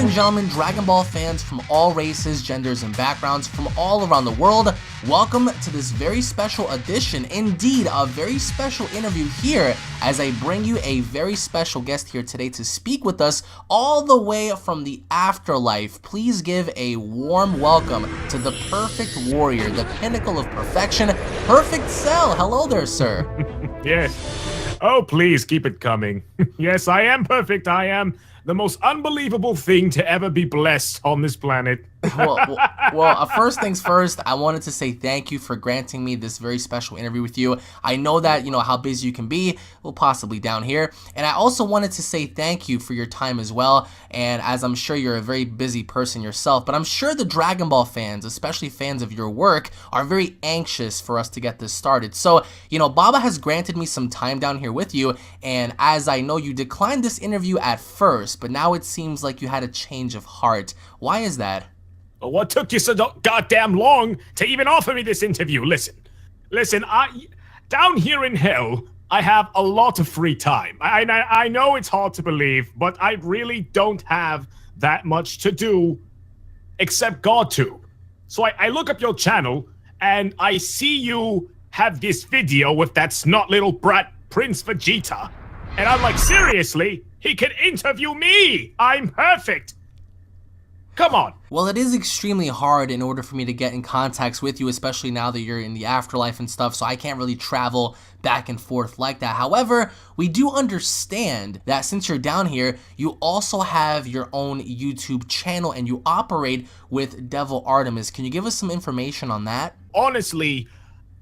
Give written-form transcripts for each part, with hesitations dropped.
and gentlemen, Dragon Ball fans from all races, genders, and backgrounds from all around the world, welcome to this very special edition, indeed a very special interview here as I bring you a very special guest here today to speak with us all the way from the afterlife. Please give a warm welcome to the perfect warrior, the pinnacle of perfection, Perfect Cell. Hello there, sir. Yes. Oh, please keep it coming. Yes, I am perfect. I am the most unbelievable thing to ever be blessed on this planet. well, first things first, I wanted to say thank you for granting me this very special interview with you. I know that, you know, how busy you can be, well, possibly down here. And I also wanted to say thank you for your time as well. And as I'm sure you're a very busy person yourself, but I'm sure the Dragon Ball fans, especially fans of your work, are very anxious for us to get this started. So, you know, Baba has granted me some time down here with you. And as I know, you declined this interview at first, but now it seems like you had a change of heart. Why is that? What took you so goddamn long to even offer me this interview? Listen, down here in hell, I have a lot of free time. I know it's hard to believe, but I really don't have that much to do except GodTube. So I look up your channel, and I see you have this video with that snot little brat Prince Vegeta. And I'm like, seriously? He can interview me! I'm perfect! Come on. Well, it is extremely hard in order for me to get in contact with you, especially now that you're in the afterlife and stuff, so I can't really travel back and forth like that. However, we do understand that since you're down here, you also have your own YouTube channel and you operate with Devil Artemis. Can you give us some information on that? Honestly,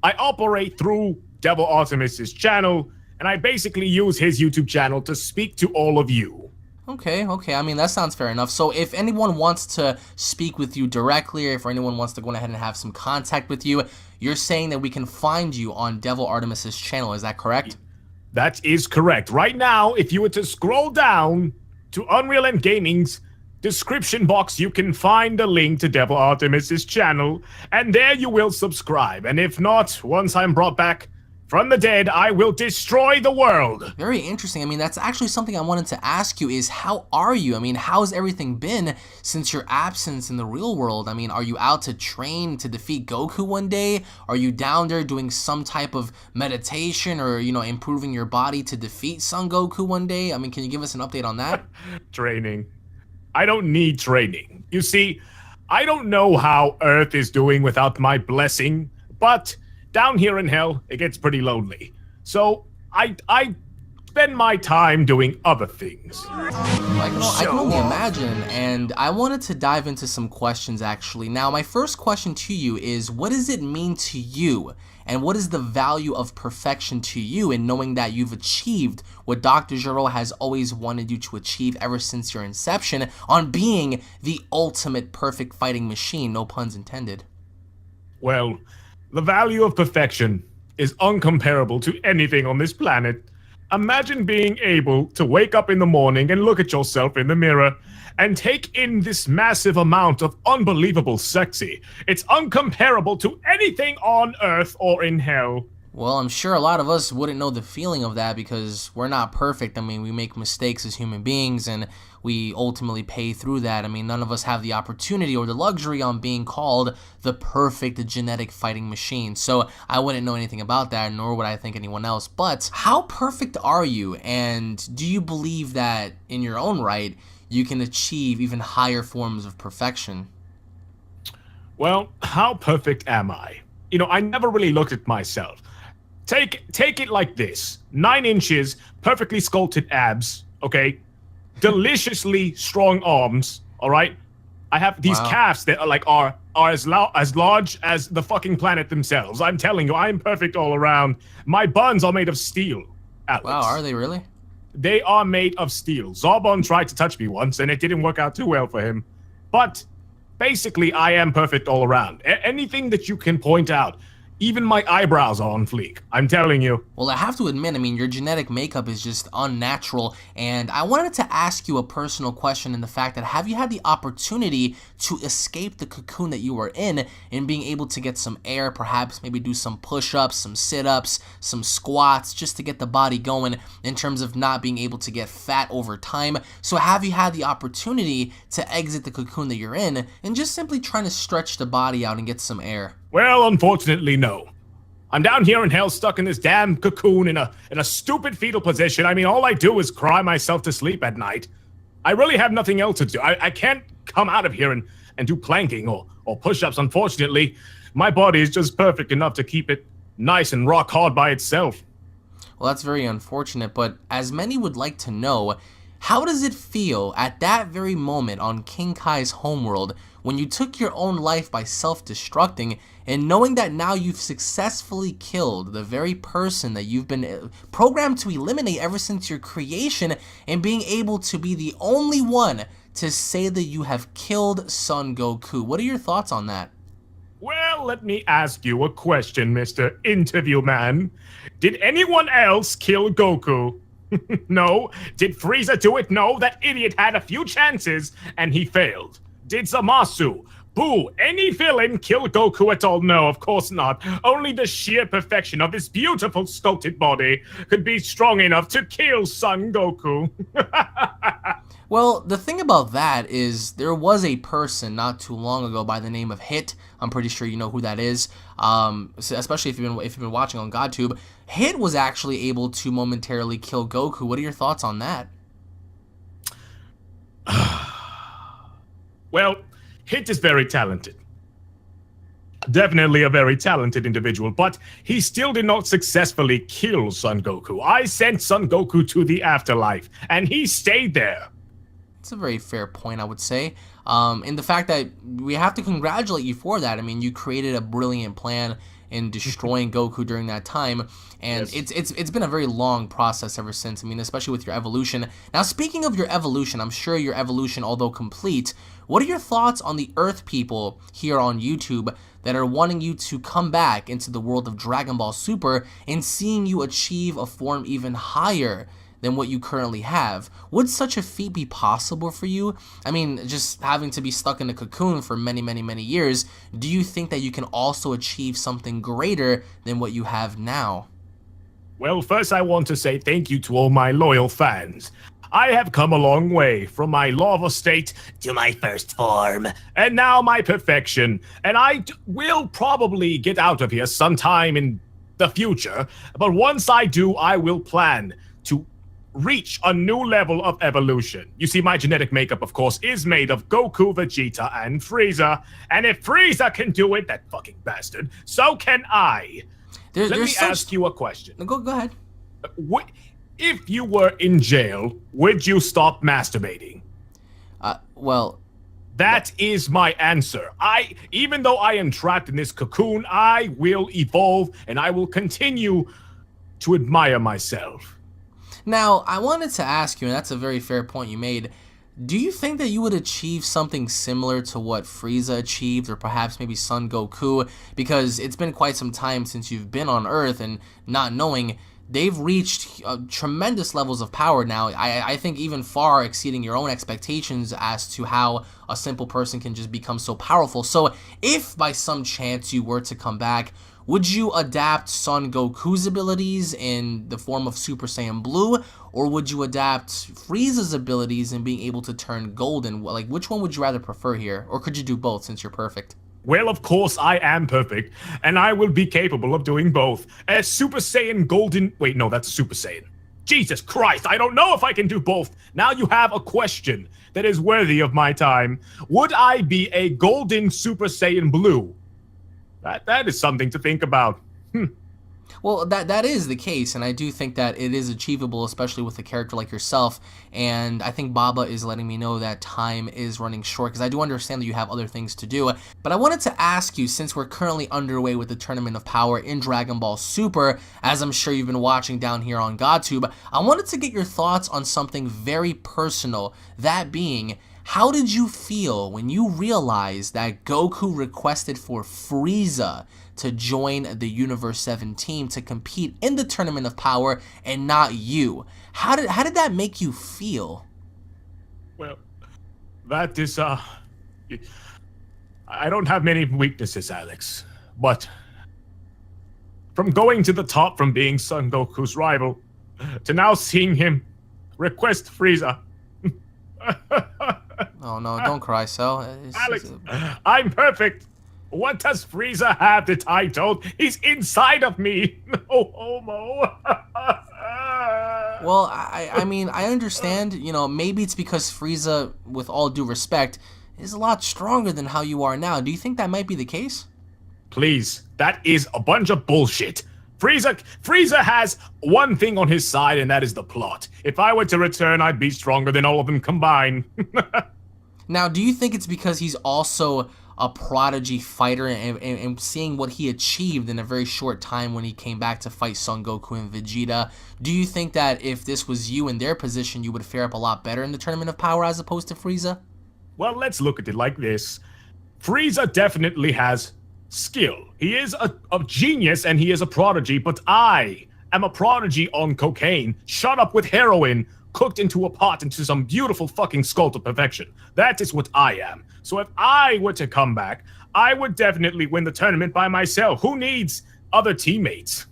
I operate through Devil Artemis's channel, and I basically use his YouTube channel to speak to all of you. Okay, I mean, that sounds fair enough. So if anyone wants to speak with you directly, or if anyone wants to go ahead and have some contact with you, you're saying that we can find you on Devil Artemis's channel, is that correct? That is correct. Right now, if you were to scroll down to UnrealEntGaming's description box, you can find a link to Devil Artemis's channel, and there you will subscribe. And if not, once I'm brought back from the dead, I will destroy the world. Very interesting. I mean, that's actually something I wanted to ask you is, how are you? I mean, how's everything been since your absence in the real world? I mean, are you out to train to defeat Goku one day? Are you down there doing some type of meditation or, you know, improving your body to defeat Son Goku one day? I mean, can you give us an update on that? Training. I don't need training. You see, I don't know how Earth is doing without my blessing, but down here in hell, it gets pretty lonely. So I spend my time doing other things. I can only imagine, and I wanted to dive into some questions actually. Now, my first question to you is, what does it mean to you? And what is the value of perfection to you in knowing that you've achieved what Dr. Gero has always wanted you to achieve ever since your inception on being the ultimate perfect fighting machine, no puns intended? Well, the value of perfection is uncomparable to anything on this planet. Imagine being able to wake up in the morning and look at yourself in the mirror and take in this massive amount of unbelievable sexy. It's uncomparable to anything on Earth or in hell. Well, I'm sure a lot of us wouldn't know the feeling of that because we're not perfect. I mean, we make mistakes as human beings and we ultimately pay through that. I mean, none of us have the opportunity or the luxury on being called the perfect genetic fighting machine. So I wouldn't know anything about that, nor would I think anyone else. But how perfect are you? And do you believe that in your own right, you can achieve even higher forms of perfection? Well, how perfect am I? You know, I never really looked at myself. Take it like this. 9 inches, perfectly sculpted abs, okay? Deliciously strong arms, all right? I have these calves that are as large as the fucking planet themselves. I'm telling you, I'm perfect all around. My buns are made of steel, Alex. Wow, are they really? They are made of steel. Zarbon tried to touch me once, and it didn't work out too well for him. But basically, I am perfect all around. Anything that you can point out, Even my eyebrows are on fleek. I'm telling you. Well, I have to admit, I mean, your genetic makeup is just unnatural, and I wanted to ask you a personal question in the fact that have you had the opportunity to escape the cocoon that you were in and being able to get some air, perhaps maybe do some push-ups, some sit-ups, some squats, just to get the body going in terms of not being able to get fat over time? So have you had the opportunity to exit the cocoon that you're in and just simply trying to stretch the body out and get some air? Well, unfortunately, no. I'm down here in hell, stuck in this damn cocoon in a stupid fetal position. I mean, all I do is cry myself to sleep at night. I really have nothing else to do. I can't come out of here and do planking or push-ups, unfortunately. My body is just perfect enough to keep it nice and rock hard by itself. Well, that's very unfortunate, but as many would like to know, how does it feel at that very moment on King Kai's homeworld when you took your own life by self-destructing and knowing that now you've successfully killed the very person that you've been programmed to eliminate ever since your creation, and being able to be the only one to say that you have killed Son Goku? What are your thoughts on that? Well, let me ask you a question, Mr. Interview Man. Did anyone else kill Goku? No. Did Frieza do it? No. That idiot had a few chances and he failed. Did Zamasu, Boo, any villain kill Goku at all? No, of course not. Only the sheer perfection of his beautiful sculpted body could be strong enough to kill Son Goku. Well, the thing about that is there was a person not too long ago by the name of Hit. I'm pretty sure you know who that is, especially if you've been watching on GodTube. Hit was actually able to momentarily kill Goku. What are your thoughts on that? Well, Hit is very talented. Definitely a very talented individual, but he still did not successfully kill Son Goku. I sent Son Goku to the afterlife, and he stayed there. It's a very fair point, I would say. And the fact that we have to congratulate you for that. I mean, you created a brilliant plan in destroying Goku during that time, and Yes. it's been a very long process ever since. I mean, especially with your evolution. Now, speaking of your evolution, I'm sure your evolution, although complete, what are your thoughts on the Earth people here on YouTube that are wanting you to come back into the world of Dragon Ball Super and seeing you achieve a form even higher than what you currently have? Would such a feat be possible for you? I mean, just having to be stuck in a cocoon for many, many, many years, do you think that you can also achieve something greater than what you have now? Well, first I want to say thank you to all my loyal fans. I have come a long way from my lava state to my first form, and now my perfection. And I will probably get out of here sometime in the future, but once I do, I will plan to reach a new level of evolution. You see, my genetic makeup, of course, is made of Goku, Vegeta, and Frieza. And if Frieza can do it, that fucking bastard, so can I. Let me ask you a question. Go ahead. If you were in jail, would you stop masturbating? Well, that is my answer. Even though I am trapped in this cocoon, I will evolve and I will continue to admire myself. now, I wanted to ask you, and that's a very fair point you made, do you think that you would achieve something similar to what Frieza achieved, or perhaps maybe Son Goku? Because it's been quite some time since you've been on Earth, and not knowing, they've reached tremendous levels of power now. I think even far exceeding your own expectations as to how a simple person can just become so powerful. So if by some chance you were to come back, would you adapt Son Goku's abilities in the form of Super Saiyan Blue, or would you adapt Frieza's abilities in being able to turn golden? Like, which one would you rather prefer here? Or could you do both since you're perfect? Well, of course I am perfect, and I will be capable of doing both. As Super Saiyan Golden... Wait, no, that's Super Saiyan. Jesus Christ, I don't know if I can do both. Now you have a question that is worthy of my time. Would I be a Golden Super Saiyan Blue? That is something to think about. Well, that is the case, and I do think that it is achievable, especially with a character like yourself, and I think Baba is letting me know that time is running short, because I do understand that you have other things to do. But I wanted to ask you, since we're currently underway with the Tournament of Power in Dragon Ball Super, as I'm sure you've been watching down here on GodTube, I wanted to get your thoughts on something very personal, that being, how did you feel when you realized that Goku requested for Frieza to join the Universe 7 team to compete in the Tournament of Power and not you. How did that make you feel? Well, that is, I don't have many weaknesses, Alex, but from going to the top from being Son Goku's rival to now seeing him request Frieza. Oh no, don't cry, Cell. Alex, I'm perfect. What does Frieza have that I don't? He's inside of me. No homo. Well, I mean, I understand, you know, maybe it's because Frieza, with all due respect, is a lot stronger than how you are now. Do you think that might be the case? Please, that is a bunch of bullshit. Frieza has one thing on his side, and that is the plot. If I were to return, I'd be stronger than all of them combined. Now, do you think it's because he's also a prodigy fighter and seeing what he achieved in a very short time when he came back to fight Son Goku and Vegeta? Do you think that if this was you in their position, you would fare up a lot better in the Tournament of Power as opposed to Frieza? Well, let's look at it like this. Frieza definitely has skill. He is a genius and he is a prodigy, but I am a prodigy on cocaine, shot up with heroin, cooked into a pot into some beautiful fucking skull to perfection. That is what I am. So if I were to come back, I would definitely win the tournament by myself. Who needs other teammates?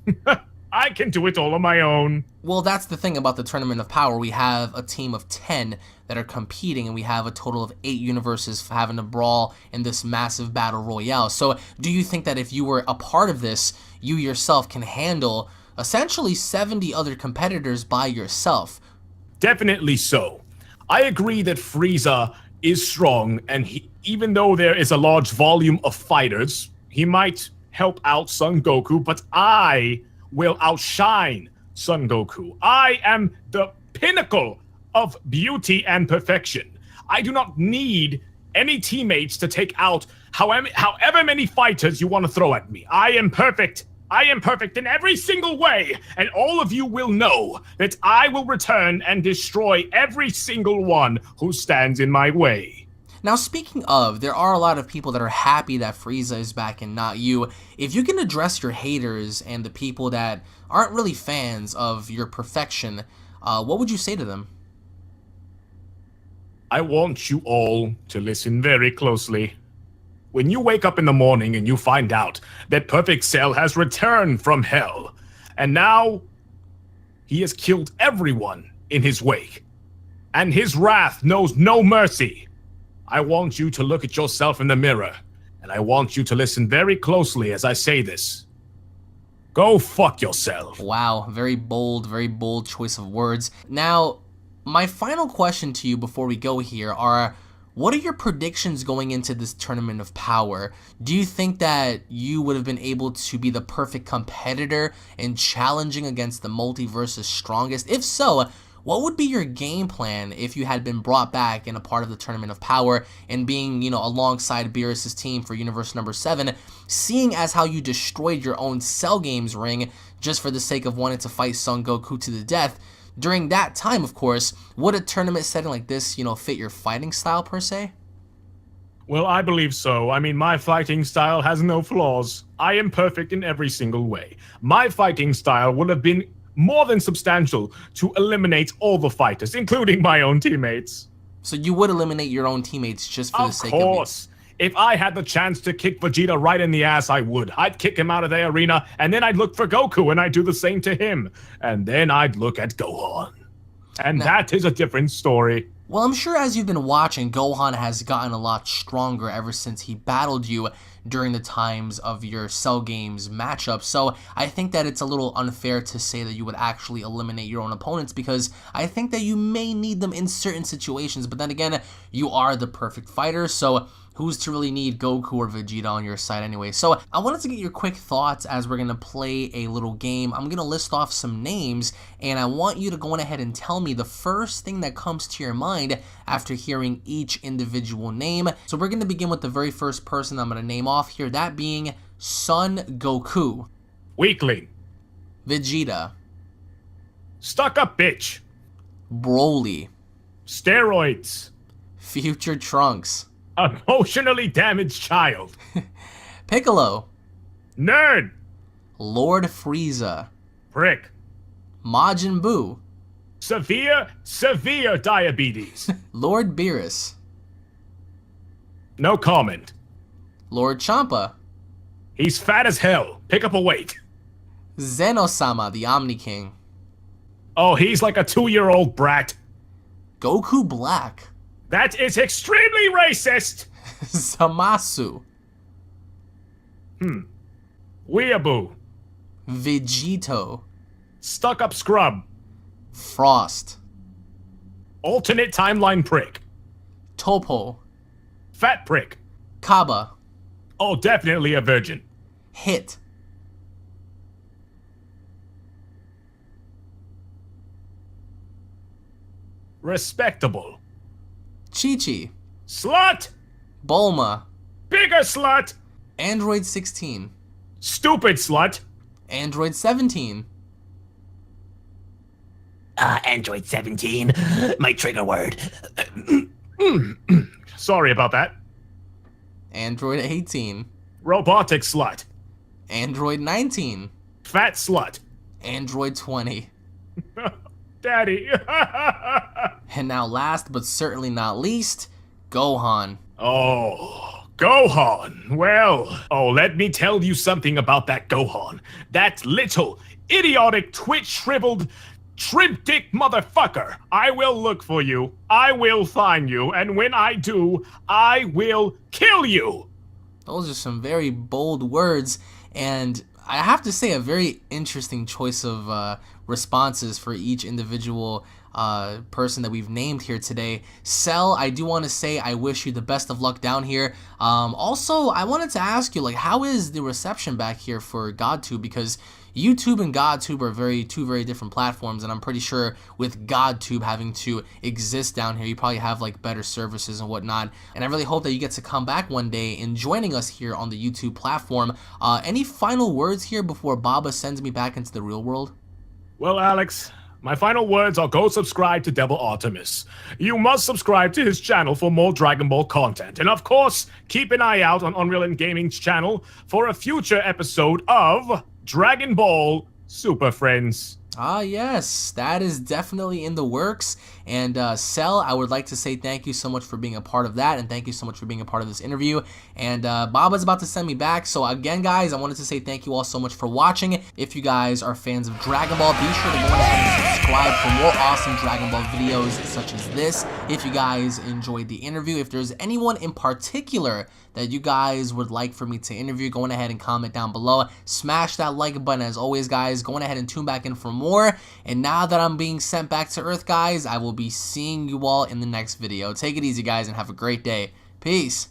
I can do it all on my own. Well, that's the thing about the Tournament of Power. We have a team of 10 that are competing, and we have a total of 8 universes having a brawl in this massive battle royale. So do you think that if you were a part of this, you yourself can handle essentially 70 other competitors by yourself? Definitely so. I agree that Frieza is strong, and even though there is a large volume of fighters, he might help out Son Goku, but I will outshine Son Goku. I am the pinnacle of beauty and perfection. I do not need any teammates to take out however many fighters you want to throw at me. I am perfect. I am perfect in every single way, and all of you will know that I will return and destroy every single one who stands in my way. Now, speaking of, there are a lot of people that are happy that Frieza is back and not you. If you can address your haters and the people that aren't really fans of your perfection, what would you say to them? I want you all to listen very closely. When you wake up in the morning and you find out that Perfect Cell has returned from hell, and now he has killed everyone in his wake, and his wrath knows no mercy, I want you to look at yourself in the mirror, and I want you to listen very closely as I say this. Go fuck yourself. Wow, very bold choice of words. Now, my final question to you before we go here are, what are your predictions going into this Tournament of Power? Do you think that you would have been able to be the perfect competitor in challenging against the multiverse's strongest? If so, what would be your game plan if you had been brought back and a part of the Tournament of Power and being, you know, alongside Beerus's team for Universe number 7, seeing as how you destroyed your own Cell Games ring just for the sake of wanting to fight Son Goku to the death? During that time, of course, would a tournament setting like this, you know, fit your fighting style per se? Well, I believe so. I mean, my fighting style has no flaws. I am perfect in every single way. My fighting style would have been more than substantial to eliminate all the fighters, including my own teammates. So you would eliminate your own teammates just for the sake of it? Of course. If I had the chance to kick Vegeta right in the ass, I would. I'd kick him out of the arena, and then I'd look for Goku, and I'd do the same to him. And then I'd look at Gohan. And that is a different story. Well, I'm sure as you've been watching, Gohan has gotten a lot stronger ever since he battled you during the times of your Cell Games matchup. So I think that it's a little unfair to say that you would actually eliminate your own opponents, because I think that you may need them in certain situations. But then again, you are the perfect fighter, so who's to really need Goku or Vegeta on your side anyway? So I wanted to get your quick thoughts as we're going to play a little game. I'm going to list off some names, and I want you to go on ahead and tell me the first thing that comes to your mind after hearing each individual name. So we're going to begin with the very first person I'm going to name off here, that being Son Goku. Weakling. Vegeta. Stuck-up bitch. Broly. Steroids. Future Trunks. Emotionally damaged child. Piccolo. Nerd. Lord Frieza. Prick. Majin Buu. Severe diabetes. Lord Beerus. No comment. Lord Champa. He's fat as hell. Pick up a weight. Zeno-sama, the Omni King. Oh, he's like a 2-year-old brat. Goku Black. That is extremely racist. Zamasu. Weeaboo. Vegito. Stuck-up scrub. Frost. Alternate timeline prick. Topo. Fat prick. Kaba. Oh, definitely a virgin. Hit. Respectable. Chi-Chi. Slut. Bulma. Bigger slut. Android 16. Stupid slut. Android 17. Android 17, my trigger word. Sorry about that. Android 18. Robotic slut. Android 19. Fat slut. Android 20. Daddy. And now last but certainly not least, Gohan. Oh, Gohan. Well, let me tell you something about that Gohan. That little, idiotic, twitch-shriveled, shrimp-dick motherfucker. I will look for you. I will find you. And when I do, I will kill you. Those are some very bold words, and I have to say a very interesting choice of responses for each individual person that we've named here today. Cell, I do want to say I wish you the best of luck down here. Also, I wanted to ask you, like, how is the reception back here for GodTube? Because YouTube and GodTube are two very different platforms, and I'm pretty sure with GodTube having to exist down here, you probably have like better services and whatnot. And I really hope that you get to come back one day and joining us here on the YouTube platform. Any final words here before Baba sends me back into the real world? Well, Alex, my final words are go subscribe to Devil Artemis. You must subscribe to his channel for more Dragon Ball content. And of course, keep an eye out on UnrealEntGaming's channel for a future episode of Dragon Ball Super Friends. Ah, yes, that is definitely in the works. And Cell, I would like to say thank you so much for being a part of that, and thank you so much for being a part of this interview. And Baba's about to send me back. So again, guys, I wanted to say thank you all so much for watching. If you guys are fans of Dragon Ball, be sure to go ahead and subscribe for more awesome Dragon Ball videos such as this. If you guys enjoyed the interview, if there's anyone in particular that you guys would like for me to interview, go ahead and comment down below. Smash that like button. As always, guys, go ahead and tune back in for more. And now that I'm being sent back to Earth, guys, I will be seeing you all in the next video. Take it easy, guys, and have a great day. Peace.